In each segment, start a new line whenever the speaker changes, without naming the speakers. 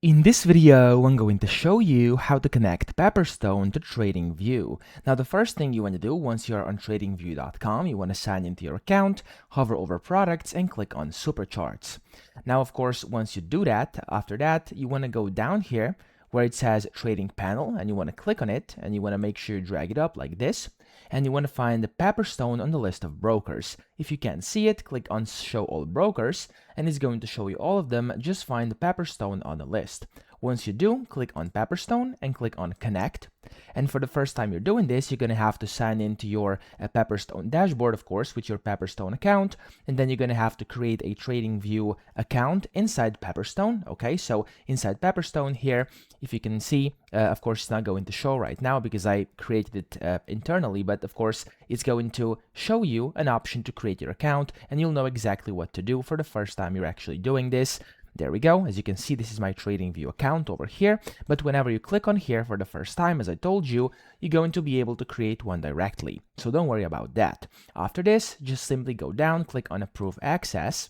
In this video, I'm going to show you how to connect Pepperstone to TradingView. Now, the first thing you want to do once you're on TradingView.com, you want to sign into your account, hover over Products, and click on Supercharts. Now, of course, once you do that, after that, you want to go down here where it says Trading Panel, and you want to click on it, and you want to make sure you drag it up like this, and you want to find the Pepperstone on the list of brokers. If you can't see it, click on Show All Brokers, and it's going to show you all of them. Just find the Pepperstone on the list. Once you do, click on Pepperstone and click on Connect. And for the first time you're doing this, you're going to have to sign into your Pepperstone dashboard, of course, with your Pepperstone account. And then you're going to have to create a TradingView account inside Pepperstone. Okay, so inside Pepperstone here, if you can see, of course, it's not going to show right now because I created it internally, but of course, it's going to show you an option to create your account, and you'll know exactly what to do for the first time you're actually doing this. There we go. As you can see, this is my TradingView account over here. But whenever you click on here for the first time, as I told you, you're going to be able to create one directly. So don't worry about that. After this, just simply go down, click on Approve Access,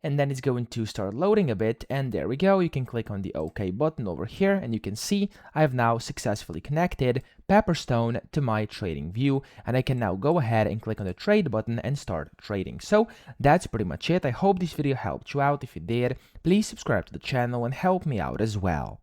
and then it's going to start loading a bit, and there we go. You can click on the OK button over here, and you can see I have now successfully connected Pepperstone to my TradingView, and I can now go ahead and click on the trade button and start trading. So that's pretty much it. I hope this video helped you out. If it did, please subscribe to the channel and help me out as well.